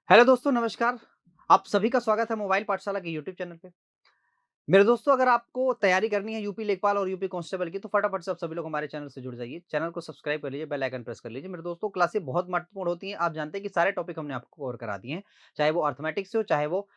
Hello दोस्तों, नमस्कार। आप सभी का स्वागत है मोबाइल पाठशाला के यूट्यूब चैनल पे। मेरे दोस्तों, अगर आपको तैयारी करनी है यूपी लेखपाल और यूपी कांस्टेबल की, तो फटाफट से आप सभी लोग हमारे चैनल से जुड़ जाइए। चैनल को सब्सक्राइब कर लीजिए, बेल आइकन प्रेस कर लीजिए। मेरे दोस्तों, क्लासेस बहुत महत्वपूर्ण होती हैं। आप जानते हैं कि सारे टॉपिक हमने आपको कवर करा दिए हैं, चाहे वो अर्थमेटिक से हो, चाहे वो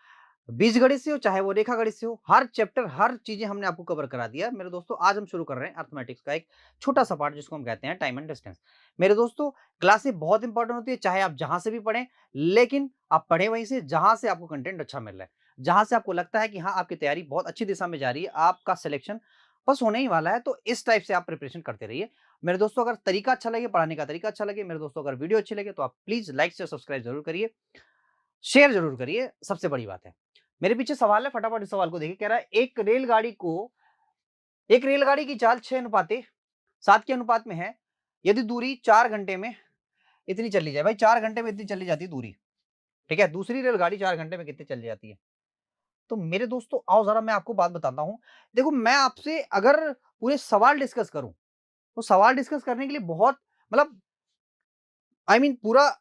बीजगणित से हो, चाहे वो रेखागणित से हो। हर चैप्टर, हर चीज़ें हमने आपको कवर करा दिया है। मेरे दोस्तों, आज हम शुरू कर रहे हैं अर्थमेटिक्स का एक छोटा-सा पार्ट, जिसको हम कहते हैं टाइम एंड डिस्टेंस। मेरे दोस्तों, क्लासेस बहुत इंपॉर्टेंट होती है, चाहे आप जहाँ से भी पढ़ें, लेकिन आप पढ़ें वहीं से जहाँ से आपको कंटेंट अच्छा मिल रहा है। जहाँ से आपको लगता है कि हाँ, आपकी तैयारी बहुत अच्छी दिशा में जा रही है, आपका सिलेक्शन बस होने ही वाला है, तो इस टाइप से आप प्रिपरेशन करते रहिए। मेरे दोस्तों, अगर तरीका अच्छा लगे, पढ़ाने का तरीका अच्छा लगे, मेरे दोस्तों अगर वीडियो अच्छी लगे, तो आप प्लीज़ लाइक से सब्सक्राइब ज़रूर करिए, शेयर ज़रूर करिए, सबसे बड़ी बात है। मेरे पीछे सवाल है, फटाफट इस सवाल को देखिए। कह रहा है, एक रेलगाड़ी की चाल 6:7 के अनुपात में है, यदि दूरी 4 घंटे में इतनी चली जाए। भाई 4 घंटे में इतनी चली जाती है दूरी, ठीक है? दूसरी रेलगाड़ी 4 घंटे में कितनी चली जाती है? तो मेरे दोस्तों, आओ ज़रा मैं आपको बात बताता हूँ। देखो, मैं आपसे अगर पूरे सवाल डिस्कस करूँ, तो सवाल डिस्कस करने के लिए बहुत मतलब पूरा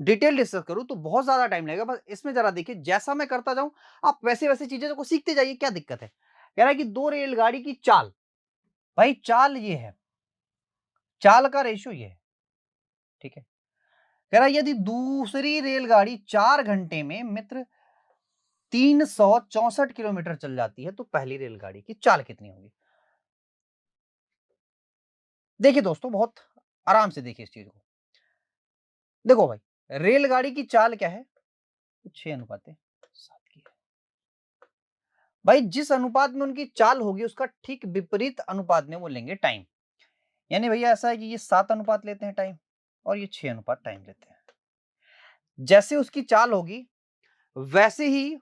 डिटेल डिस्कस करूँ तो बहुत ज़्यादा टाइम लगेगा। बस इसमें ज़रा देखिए, जैसा मैं करता जाऊँ, आप वैसे-वैसे चीज़ें को सीखते जाइए, क्या दिक्कत है? कह रहा है कि 2 रेलगाड़ी की चाल, भाई चाल ये है, चाल का रेशियो ये है, ठीक है? कह रहा है, यदि दूसरी रेलगाड़ी 4 घंटे में मित्र 364 किलोमीटर चल जाती है, तो पहली रेलगाड़ी की चाल कितनी होगी? देखिए दोस्तों, बहुत आराम से देखिए इस चीज़ को। देखो भाई, रेलगाड़ी की चाल क्या है? 6:7 की है। भाई जिस अनुपात में उनकी चाल होगी, उसका ठीक विपरीत अनुपात में वो लेंगे टाइम। यानी भैया ऐसा है कि ये 7 अनुपात लेते हैं टाइम, और ये 6 अनुपात टाइम लेते हैं। जैसे उसकी चाल होगी, वैसे ही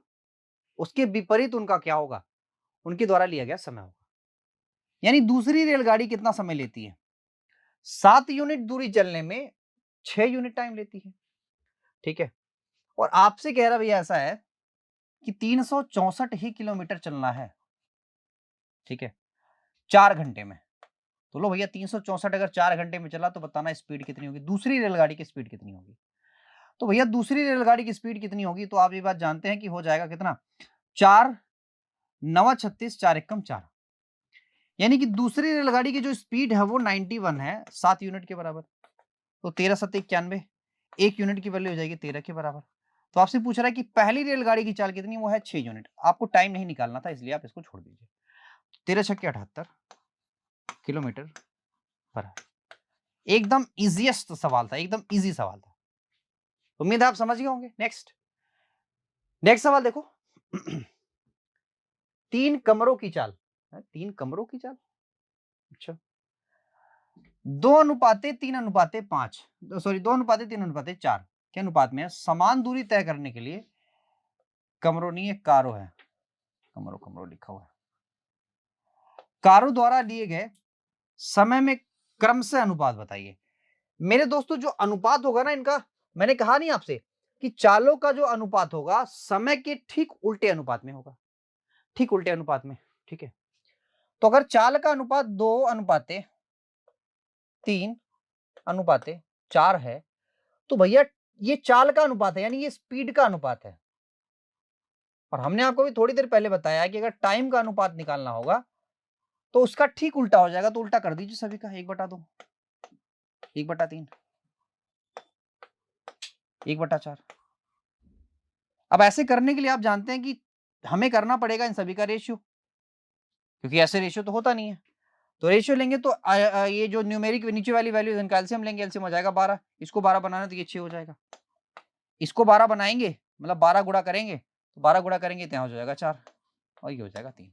उसके विपरीत उनका क्या होगा? उनके द्वारा लिया गया समय होगा। यानी दूसरी रेलगाड़ी कितना समय लेती है? 7 यूनिट दूरी चलने में 6 यूनिट टाइम लेती है, ठीक है? और आपसे कह रहा भैया ऐसा है कि 364 ही किलोमीटर चलना है, ठीक है? 4 घंटे में। तो लो भैया, 364 अगर 4 घंटे में चला, तो बताना स्पीड कितनी होगी? दूसरी रेलगाड़ी की स्पीड कितनी होगी? तो भैया दूसरी रेलगाड़ी की स्पीड कितनी होगी? तो आप ये बात जानते हैं कि हो जाएगा कितना? 4 नवा 36, 4 एकम 4। यानी कि दूसरी रेलगाड़ी की जो स्पीड है वो 91 है, 7 यूनिट के बराबर। तो 13 सत्ते 91, 1 यूनिट की वैल्यू हो जाएगी 13 के बराबर। तो आपसे पूछ रहा है कि पहली रेलगाड़ी की चाल कितनी? वो है 6 यूनिट। आपको टाइम नहीं निकालना था, इसलिए आप इसको छोड़ दीजिए। 13 छक्के 78 किलोमीटर पर आवर। एकदम ईज़ीएस्ट सवाल था, एकदम ईज़ी सवाल था। उम्मीद है आप समझ गए होंगे। नेक्स्ट सवाल देखो। 3 कमरों की चाल, 3 कमरों की चाल? अच्छा। 2:3:5, सॉरी 2:3:4 के अनुपात में समान दूरी तय करने के लिए, कमरों नहीं है, कारों है। कमरों कमरों लिखा हुआ है। कारों द्वारा लिए गए समय में क्रमशः अनुपात बताइए। मेरे दोस्तों, जो अनुपात होगा ना इनका, मैंने कहा नहीं आपसे कि चालों का जो अनुपात होगा, समय के ठीक उल्टे अनुपात में होगा, ठीक उल्टे अनुपात में, ठीक है? तो अगर चाल का अनुपात 2:3:4 है, तो भैया ये चाल का अनुपात है, यानी ये स्पीड का अनुपात है। और हमने आपको भी थोड़ी देर पहले बताया कि अगर टाइम का अनुपात निकालना होगा, तो उसका ठीक उल्टा हो जाएगा। तो उल्टा कर दीजिए सभी का, 1/2, 1/3, 1/4। अब ऐसे करने के लिए आप जानते हैं कि हमें करना पड़ेगा इन सभी का रेशियो, क्योंकि ऐसे रेशियो तो होता नहीं है। तो रेशियो लेंगे तो ये जो न्यूमेरिक नीचे वाली वैल्यू, इनका एलसीएम लेंगे, एलसीएम हो जाएगा 12। इसको 12 बनाना तो ये 6 हो जाएगा। इसको 12 बनाएंगे, मतलब 12 गुणा करेंगे, तो 12 गुणा करेंगे तो यहाँ हो जाएगा 4, और ये हो जाएगा 3।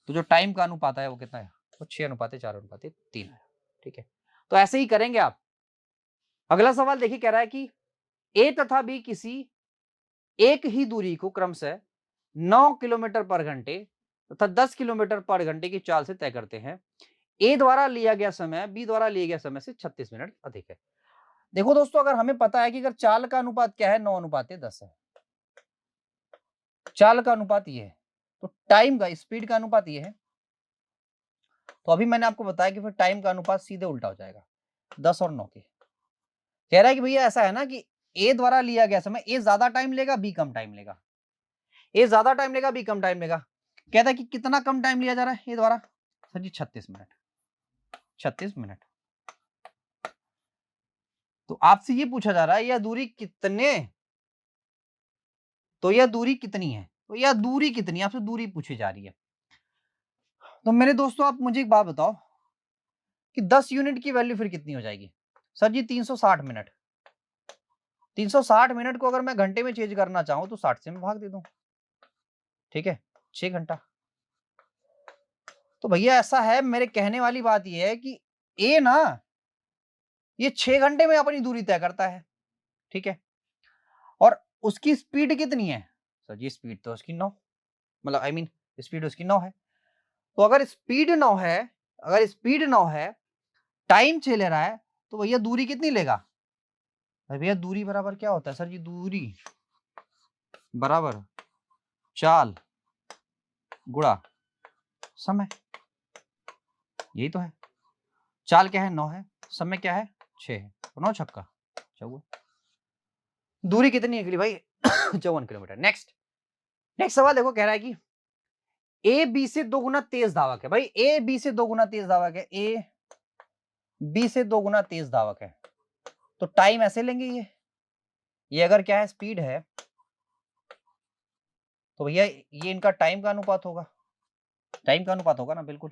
तो जो टाइम का अनुपात है वो कितना है? वो 6:4:3 है, ठीक है? तो ऐसे ही करेंगे आप। अगला सवाल देखिए, कह रहा है कि ए तथा बी किसी एक ही दूरी को क्रमशः 9 किलोमीटर पर घंटे तथा 10 किलोमीटर पर घंटे की चाल से तय करते हैं। ए द्वारा लिया गया समय बी द्वारा लिए गए समय से 36 मिनट अधिक है। देखो दोस्तों, अगर हमें पता है कि अगर चाल का अनुपात क्या है, 9:10 है, चाल का अनुपात ये है, तो टाइम का, स्पीड का अनुपात ये है। तो अभी मैंने आपको बताया कि फिर टाइम का अनुपात सीधे उल्टा हो जाएगा, 10 और 9 के। कह रहा है कि भैया ऐसा है ना कि ए द्वारा लिया गया समय, ए ज्यादा टाइम लेगा, बी कम टाइम लेगा। ए ज्यादा टाइम लेगा, बी कम टाइम लेगा। कहता है कि कितना कम टाइम लिया जा रहा है ए द्वारा? सर जी 36 मिनट। 36 मिनट। तो आपसे ये पूछा जा रहा है यह दूरी कितने, तो यह दूरी कितनी है, तो यह दूरी कितनी है, आपसे दूरी पूछी जा रही है। तो मेरे दोस्तों आप मुझे एक बात बताओ कि 10 यूनिट की वैल्यू फिर कितनी हो जाएगी? सर जी 360 मिनट। 360 मिनट को अगर मैं घंटे में चेंज करना चाहूं तो 60 से मैं भाग दे दूं, ठीक है, 6 घंटा। तो भैया ऐसा है, मेरे कहने वाली बात यह है कि ए ना ये 6 घंटे में अपनी दूरी तय करता है, ठीक है, और उसकी स्पीड कितनी है? सर जी स्पीड तो उसकी 9, मतलब आई मीन स्पीड उसकी 9 है। तो अगर स्पीड 9 है, अगर स्पीड 9 है, टाइम 6 ले रहा है, तो भैया दूरी कितनी लेगा? भैया दूरी बराबर क्या होता है? सर जी दूरी बराबर चाल गुणा समय, यही तो है। चाल क्या है? 9 है, समय क्या है? 6 है, तो 9 छक्का 54। दूरी कितनी निकली भाई? 54 किलोमीटर। नेक्स्ट नेक्स्ट सवाल देखो, कह रहा है कि ए बी से 2 गुना तेज धावक है। भाई ए बी से 2 गुना तेज धावक है, ए बी से 2 गुना तेज धावक है, तो टाइम ऐसे लेंगे। ये अगर क्या है स्पीड है, तो भैया ये इनका टाइम का अनुपात होगा, टाइम का अनुपात होगा ना, बिल्कुल।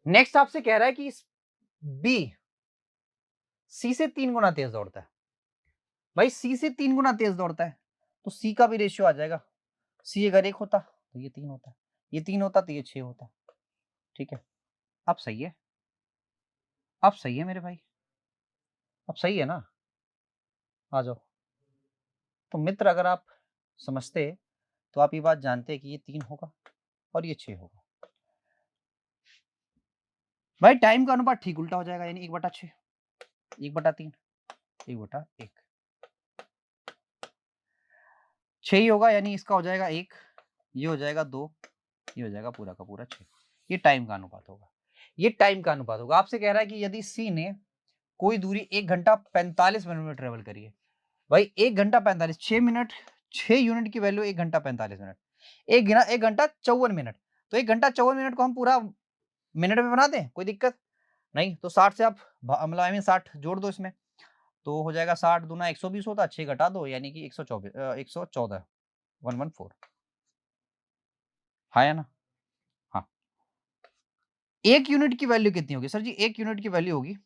नेक्स्ट आपसे कह रहा है कि बी सी से 3 गुना तेज दौड़ता है। भाई सी से 3 गुना तेज दौड़ता है, तो सी का भी रेशियो आ जाएगा। सी अगर 1 होता तो ये 3 होता, ये 3 होता तो ये 6 होता, ठीक है। अब सही है, अब सही है मेरे भाई, अब सही है ना? आ जाओ। तो मित्र अगर आप समझते तो आप ये बात जानते कि ये 3 होगा और ये 6 होगा। भाई टाइम का अनुपात ठीक उल्टा हो जाएगा, यानी 1/6, 1/3, 1/1, 6 ही होगा, यानी इसका हो जाएगा 1, ये हो जाएगा 2, ये हो जाएगा पूरा का पूरा 6। ये टाइम का अनुपात होगा, ये टाइम का अनुपात होगा। आपसे कह रहा है कि यदि सी ने कोई दूरी 1 घंटा 45 मिनट में ट्रेवल करी है। भाई 1 घंटा 45, 6 मिनट, 6 यूनिट की वैल्यू 1 घंटा 45 मिनट, 1 घंटा 54 मिनट। तो 1 घंटा 54 मिनट को हम पूरा मिनट में बना दें, कोई दिक्कत नहीं। तो 60 से आप मतलब आई मीन 60 जोड़ दो इसमें, तो हो जाएगा 60 दूना 120 होता, 6 घटा दो यानी कि 124, 114, 114। हाँ या ना? हाँ। 1 यूनिट की वैल्यू कितनी होगी? सर जी 1 यूनिट की वैल्यू होगी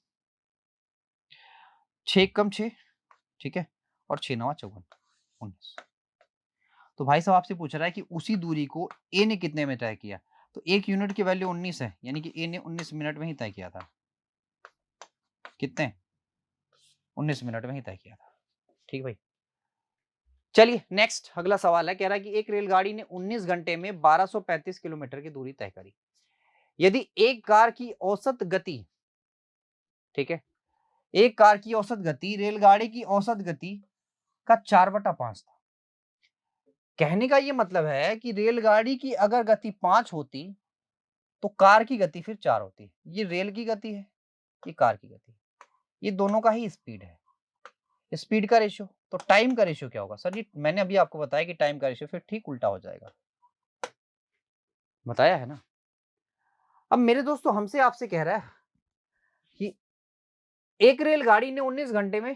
6 कम 6, ठीक है, और 6 9 54, 19। तो भाई साहब आपसे पूछ रहा है कि उसी दूरी को ए ने कितने में तय किया? तो 1 यूनिट की वैल्यू 19 है, यानी कि ए ने 19 मिनट में ही तय किया था। कितने? 19 मिनट में ही तय किया था, ठीक भाई। चलिए नेक्स्ट अगला सवाल है, कह रहा है कि एक रेलगाड़ी ने 19 घंटे में 1235 किलोमीटर की दूरी तय करी। यदि एक कार की औसत गति, ठीक है, एक कार की औसत गति रेलगाड़ी की औसत गति का 4/5 था। कहने का ये मतलब है कि रेलगाड़ी की अगर गति 5 होती तो कार की गति फिर 4 होती। ये रेल की गति है, ये कार की गति, ये दोनों का ही स्पीड है, स्पीड का रेशियो। तो टाइम का रेशियो क्या होगा? सर जी मैंने अभी आपको बताया कि टाइम का रेशियो फिर ठीक उल्टा हो जाएगा, बताया है ना। अब मेरे दोस्तों हमसे आपसे कह रहा है कि एक रेलगाड़ी ने 19 घंटे में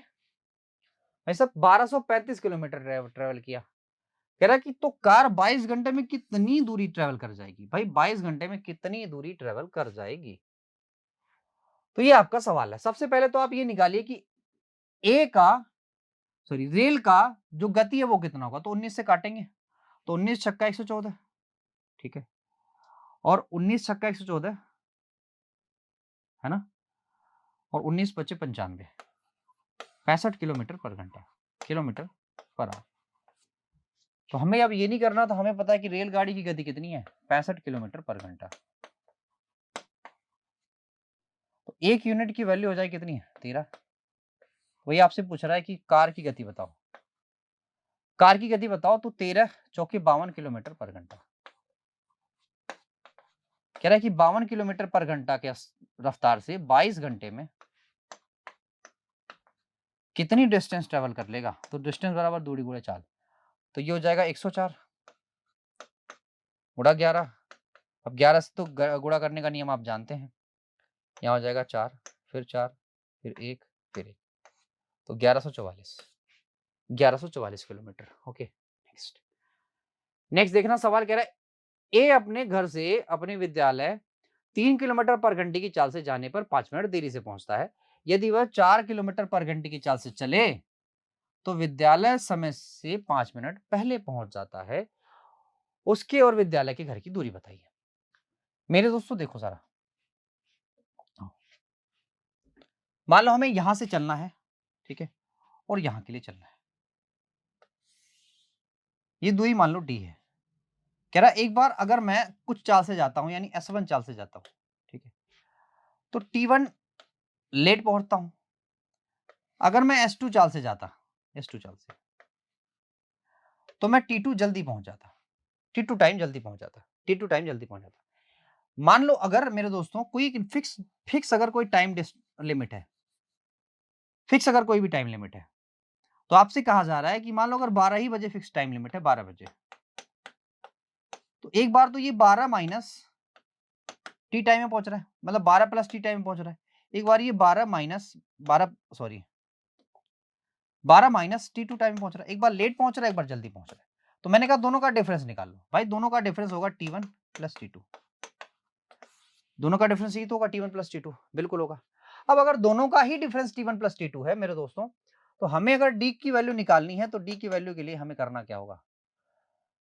भाई साहब 1235 किलोमीटर ट्रेवल किया। कह रहा है कि तो कार 22 घंटे में कितनी दूरी ट्रेवल कर जाएगी? भाई 22 घंटे में कितनी दूरी ट्रेवल कर जाएगी? तो ये आपका सवाल है। सबसे पहले तो आप ये निकालिए कि ए का सॉरी रेल का जो गति है वो कितना होगा, तो 19 से काटेंगे, तो 19 छक्का 114, ठीक है, और 19 छक्का 114 है ना, और 19 पचे 95, 65 किलोमीटर पर घंटा, किलोमीटर पर आवर। तो हमें अब ये नहीं करना, तो हमें पता है कि रेलगाड़ी की गति कितनी है, 65 किलोमीटर पर घंटा। तो 1 यूनिट की वैल्यू हो जाए कितनी है, 13। वही आपसे पूछ रहा है कि कार की गति बताओ, कार की गति बताओ, तो 13 चौके 52 किलोमीटर पर घंटा। कह रहा है कि 52 किलोमीटर पर घंटा के रफ्तार से 22 घंटे में कितनी डिस्टेंस ट्रेवल कर लेगा, तो डिस्टेंस बराबर दूरी गुणे चाल, तो ये हो जाएगा 104 गुणा 11। अब 11 से तो गुणा करने का नियम आप जानते हैं, यहाँ हो जाएगा 4 फिर 4 फिर 1 फिर 1, तो 1144 किलोमीटर। Okay, next. नेक्स्ट देखना, सवाल कह रहा है ए अपने घर से अपने विद्यालय 3 किलोमीटर पर घंटे की चाल से जाने पर 5 मिनट देरी से पहुंचता है। यदि वह 4 किलोमीटर पर घंटे की चाल से चले तो विद्यालय समय से 5 मिनट पहले पहुंच जाता है। उसके और विद्यालय के घर की दूरी बताइए। मेरे दोस्तों देखो जरा, मान लो हमें यहां से चलना है, ठीक है, और यहां के लिए चलना है। ये दूरी मान लो डी है। कह रहा एक बार अगर मैं कुछ चाल से जाता हूं, यानी S1 चाल से जाता हूं, ठीक है, तो T1 लेट पहुंचता हूं। अगर मैं S2 चाल से जाता, S2 चाल से, तो मैं T2 जल्दी पहुंच जाता, T2 टाइम जल्दी पहुंच जाता, T2 टाइम जल्दी पहुंच जाता। मान लो अगर मेरे दोस्तों कोई फिक्स अगर कोई टाइम लिमिट है, फिक्स अगर कोई भी टाइम लिमिट है, तो आपसे कहा जा रहा है कि मान लो अगर 12 ही बजे फिक्स टाइम लिमिट है, 12 बजे, तो एक बार तो ये 12 माइनस टी टाइम में पहुंच रहा है, मतलब 12 प्लस टी टाइम में पहुंच रहा है। एक बार ये 12 minus 12 sorry 12 minus T2 time में पहुंच रहा है। एक बार लेट पहुंच रहा है, एक बार जल्दी पहुंच रहा है। तो मैंने कहा दोनों का डिफरेंस निकाल लो भाई। दोनों का डिफरेंस होगा T1 प्लस T2। दोनों का डिफरेंस यही तो होगा, T1 प्लस T2, बिल्कुल होगा। अब अगर दोनों का ही डिफरेंस T1 प्लस T2 है मेरे दोस्तों, तो हमें अगर D की वैल्यू निकालनी है, तो D की वैल्यू के लिए हमें करना क्या होगा,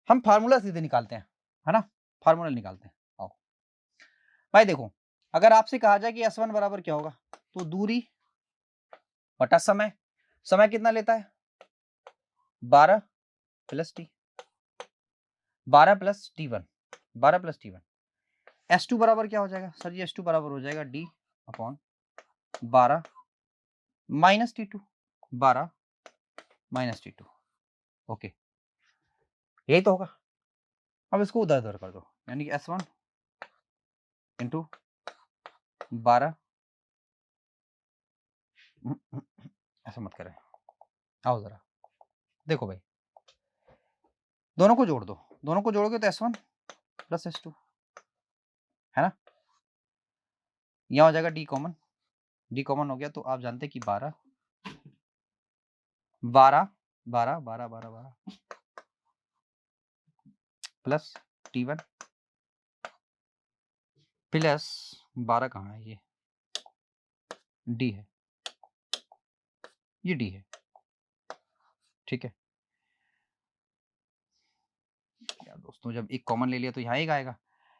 हम फार्मूला सीधे निकालते हैं, है ना, फार्मूला निकालते हैं। आओ भाई देखो, अगर आपसे कहा जाए कि S1 बराबर क्या होगा, तो दूरी बटा समय। समय कितना लेता है, 12 plus T, 12 plus T1, 12 plus T1। S2 बराबर क्या हो जाएगा सर जी, S2 बराबर हो जाएगा D upon 12 minus T2, 12 minus T2। Okay, यही तो होगा। अब इसको उधर उधर कर दो, यानी कि S1 इंटू 12, ऐसा मत करें, आओ जरा देखो भाई, दोनों को जोड़ दो, दोनों को जोड़ोगे तो S1 प्लस S2, है ना। यहां हो जाएगा D कॉमन, D कॉमन हो गया, तो आप जानते हैं कि 12 12 12 12 12 12 प्लस T1 प्लस 12 कहाँ है, ये D है, ये D है, ठीक है। यार दोस्तों जब एक कॉमन ले लिया तो यहाँ एक आएगा,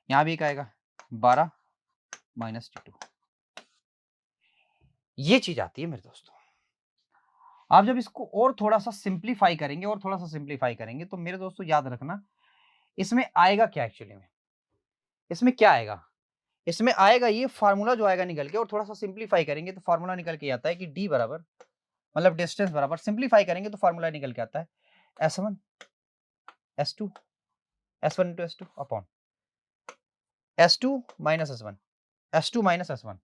यहाँ भी एक आएगा, 12 माइनस T2, ये चीज आती है मेरे दोस्तों। आप जब इसको और थोड़ा सा सिंप्लीफाई करेंगे, और थोड़ा सा सिंप्लीफाई करेंगे, तो मेरे दोस्तों याद रखना इसमें आएगा क्या, एक्चुअली में इसमें क्या आएगा, इसमें आएगा ये फार्मूला जो आएगा निकल के, और थोड़ा सा सिंप्लीफाई करेंगे तो फार्मूला निकल के आता है कि D बराबर, मतलब डिस्टेंस बराबर, सिंप्लीफाई करेंगे तो फार्मूला निकल के आता है S1 S2 S1 into S2 upon S2 minus S1 S2 minus S1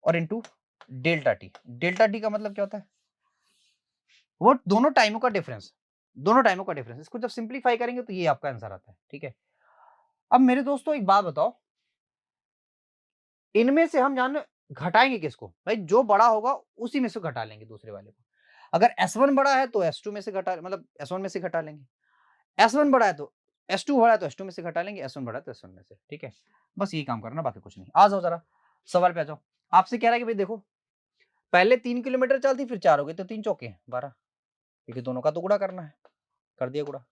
और into delta T. Delta T का मतलब क्या होता है, वो दोनों टाइमों का डिफरेंस, दोनों टाइमों का डिफरेंस। इसको जब सिंप्लीफाई करेंगे तो ये आपका आंसर आता है, ठीक है। अब मेरे दोस्तों एक बात बताओ, इनमें से हम जान घटाएंगे किसको भाई, जो बड़ा होगा उसी में से घटा लेंगे दूसरे वाले को। अगर S1 बड़ा है तो S2 में से घटा, मतलब S1 में से घटा लेंगे। S1 बड़ा है तो S2 बड़ा है तो S2 में से घटा लेंगे, S1 बड़ा है तो S1 में से, ठीक है। बस यही काम करना, बाकी कुछ नहीं। आ जाओ जरा सवाल पे आ जाओ। आपसे कह रहा है कि भाई देखो, पहले 3 किलोमीटर चलती, फिर 4 हो गई, तो 3 चौके 12, क्योंकि दोनों का तो गुणा करना है, कर दिया गुणा।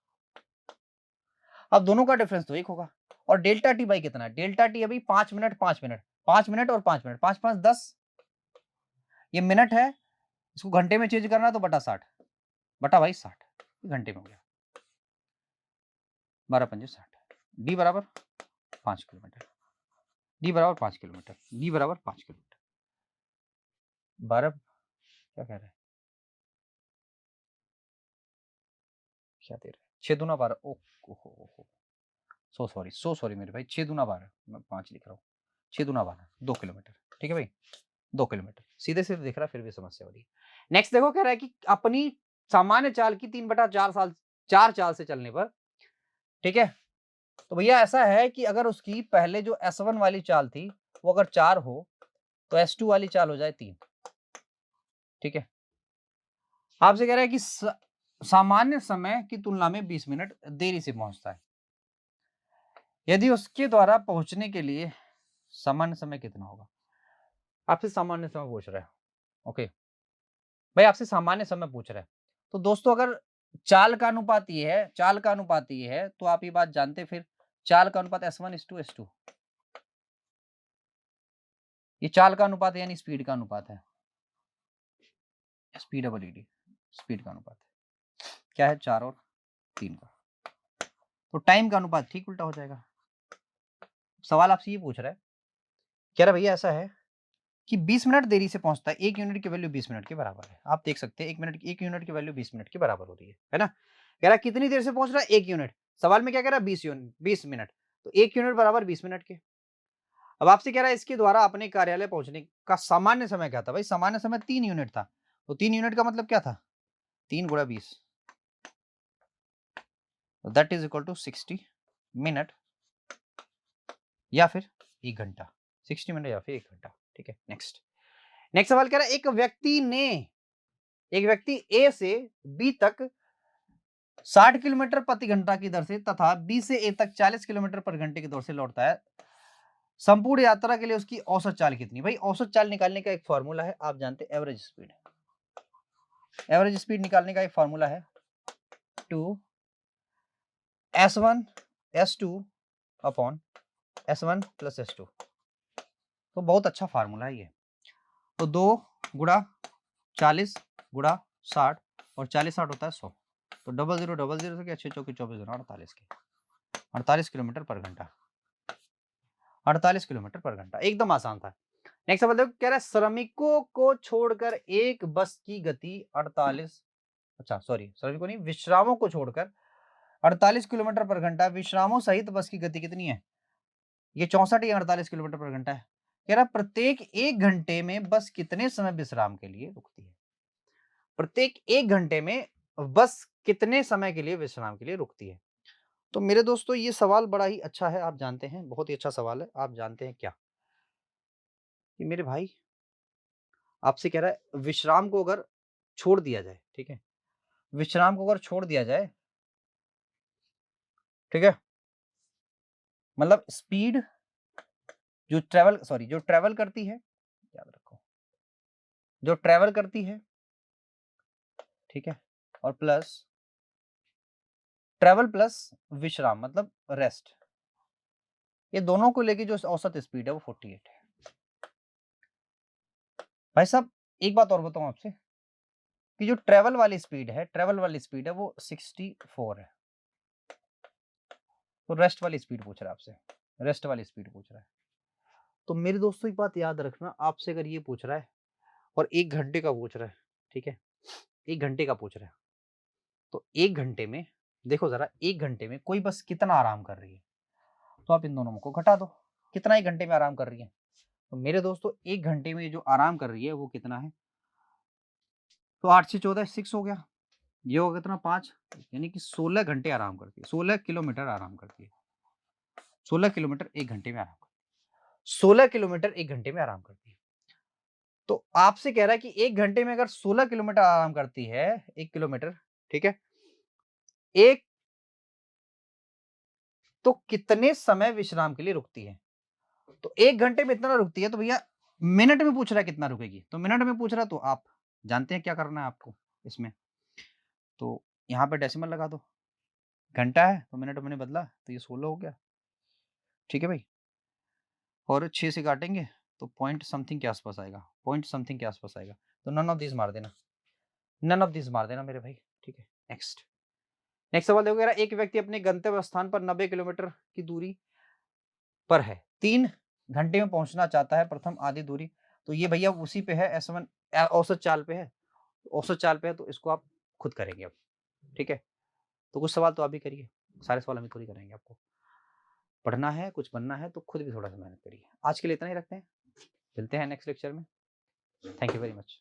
अब दोनों का डिफरेंस तो एक होगा, और डेल्टा टी भाई कितना है, डेल्टा टी अभी 5 मिनट 5 मिनट 5 मिनट और 5 मिनट, 5 5 10, ये मिनट है, इसको घंटे में चेंज करना तो बटा 60, बटा भाई 60, घंटे में हो गया, 12 पंजे 60। डी बराबर 5 किलोमीटर, डी बराबर 5 किलोमीटर, डी बराबर 5 किलोमीटर। 12 क्या कह रहे हैं, क्या दे रहे हैं, 6 दूना 12, ओहो, सो सॉरी मेरे भाई, 6 दूना 12, मैं 5 लिख रहा हूँ, 6 दूना 12, 2 किलोमीटर, ठीक है भाई। 2 किलोमीटर, सीधे सीधे दिख रहा है, फिर भी समस्या हो रही है। नेक्स्ट देखो, कह रहा है कि अपनी सामान्य चाल की 3/4 चाल से चलने पर, ठीक है, तो भैया ऐसा है कि अगर उसकी पहले जो S1 वाली चाल थी वो अगर 4 हो, तो S2 वाली चाल हो जाए 3, ठीक है। आपसे कह रहा है कि सामान्य समय की तुलना में 20 मिनट देरी से पहुंचता है। यदि उसके द्वारा पहुंचने के लिए सामान्य समय कितना होगा? आपसे सामान्य समय पूछ रहा है। ओके भाई, आपसे सामान्य समय पूछ रहा है। तो दोस्तों, अगर चाल का अनुपात ये है, तो आप ये बात जानते, फिर चाल का अनुपात S1:S2। ये चाल का अनुपात है, यानी स्पीड का अनुपात है। स्पीड डबल ईडी, स्पीड का अनुपात है। क्या है? 4 और 3 का। तो टाइम का अनुपात ठीक उल्टा हो जाएगा। सवाल आपसे ये पूछ रहा है, कह रहा भैया ऐसा है कि 20 मिनट देरी से पहुंचता है, 1 यूनिट की वैल्यू 20 मिनट के बराबर है। आप देख सकते हैं 1 यूनिट की वैल्यू 20 मिनट के बराबर हो रही है ना। कह रहा है कितनी देर से पहुंच रहा है? 1 यूनिट। सवाल में क्या कह रहा है? 20 मिनट। तो 1 यूनिट बराबर 20 मिनट के। अब आपसे कह रहा है इसके द्वारा अपने कार्यालय पहुंचने का सामान्य समय क्या था? भाई सामान्य समय 3 यूनिट था, तो 3 यूनिट का मतलब क्या था? 3 गुणा 20, that is equal to 60 minute या फिर 1 घंटा। 60 मिनट या फिर 1 घंटा, ठीक है। नेक्स्ट सवाल कह रहा है एक व्यक्ति ए से बी तक 60 किलोमीटर प्रति घंटा की दर से तथा बी से ए तक 40 किलोमीटर पर घंटे की दर से लौटता है। संपूर्ण यात्रा के लिए उसकी औसत चाल कितनी? भाई औसत चाल निकालने का एक फॉर्मूला है, आप जानते हैं, एवरेज स्पीड। एवरेज स्पीड निकालने का एक फॉर्मूला है 2 S1 S2 upon S1 plus S2। तो बहुत अच्छा फार्मूला है ये। तो 2 गुणा 40 गुणा 60 और 40-60 होता है 100। तो 0000 से क्या 6 चौकी 24 48 के 48 किलोमीटर पर घंटा। 48 किलोमीटर पर घंटा, एकदम आसान था। नेक्स्ट सवाल देखो, कह रहा है श्रमिकों को छोड़कर एक बस की गति 48, अच्छा सॉरी, श्रमिकों नहीं, विश्रामों को छोड़कर 48 किलोमीटर पर घंटा, विश्रामों सहित बस की गति कितनी है? ये 64 या 48 किलोमीटर पर घंटा है। कह रहा प्रत्येक 1 घंटे में बस कितने समय विश्राम के लिए रुकती है? प्रत्येक 1 घंटे में बस कितने समय के लिए विश्राम के लिए रुकती है? तो मेरे दोस्तों, ये सवाल बड़ा ही अच्छा है, आप जानते हैं, बहुत ही अच्छा सवाल है। आप जानते हैं क्या कि मेरे भाई, आपसे कह रहा है विश्राम को अगर छोड़ दिया जाए, ठीक है, विश्राम को अगर छोड़ दिया जाए, ठीक है, मतलब स्पीड जो ट्रेवल करती है, याद रखो, जो ट्रेवल करती है, ठीक है, और प्लस ट्रेवल प्लस विश्राम मतलब रेस्ट, ये दोनों को लेके जो औसत स्पीड है वो 48 है। भाई साहब, एक बात और बताऊं आपसे कि जो ट्रेवल वाली स्पीड है वो 64 है। तो रेस्ट वाली स्पीड पूछ रहा है आपसे, रेस्ट वाली स्पीड पूछ रहा है। तो मेरे दोस्तों, एक बात याद रखना, आपसे अगर ये पूछ रहा है और 1 घंटे का पूछ रहा है, ठीक है, 1 घंटे का पूछ रहा है, तो 1 घंटे में देखो जरा, 1 घंटे में कोई बस कितना आराम कर रही है, तो आप इन दोनों को घटा दो, कितना 1 घंटे में आराम कर रही है। तो मेरे दोस्तों, 1 घंटे में जो आराम कर रही है वो कितना है? तो 8 से 14 6 हो गया, ये होगा कितना 5, यानी कि 16 घंटे आराम करती है, 16 किलोमीटर आराम करती है। 16 किलोमीटर 1 घंटे में आराम करती है, 16 किलोमीटर 1 घंटे में आराम करती है। तो आपसे कह रहा है कि 1 घंटे में अगर 16 किलोमीटर आराम करती है, 1 किलोमीटर, ठीक है, एक, तो कितने समय विश्राम के लिए रुकती है? तो 1 घंटे में इतना रुकती है, तो भैया मिनट में पूछ रहा है कितना रुकेगी, तो मिनट में पूछ रहा है, तो आप जानते हैं क्या करना है आपको इसमें, तो यहाँ पे डेसिमल लगा दो। घंटा है तो मिनट मैंने बदला, तो ये 16 हो गया, ठीक है भाई, और 6 से काटेंगे तो पॉइंट समथिंग के आसपास आएगा, पॉइंट समथिंग के आसपास आएगा। तो नन ऑफ दिस मार देना, नन ऑफ दिस मार देना मेरे भाई, ठीक है। नेक्स्ट सवाल देखो, एक व्यक्ति अपने गंतव्य स्थान पर 90 किलोमीटर की दूरी पर है, 3 घंटे में पहुंचना चाहता है, प्रथम आधी दूरी, तो ये भैया उसी पे है, S1 औसत चाल पे है, औसत चाल पे है, तो इसको आप खुद करेंगे अब, ठीक है। तो कुछ सवाल तो आप भी करिए, सारे सवाल हम खुद ही करेंगे। आपको पढ़ना है, कुछ बनना है, तो खुद भी थोड़ा सा मेहनत करिए। आज के लिए इतना ही रखते हैं, मिलते हैं नेक्स्ट लेक्चर में। Thank you very much.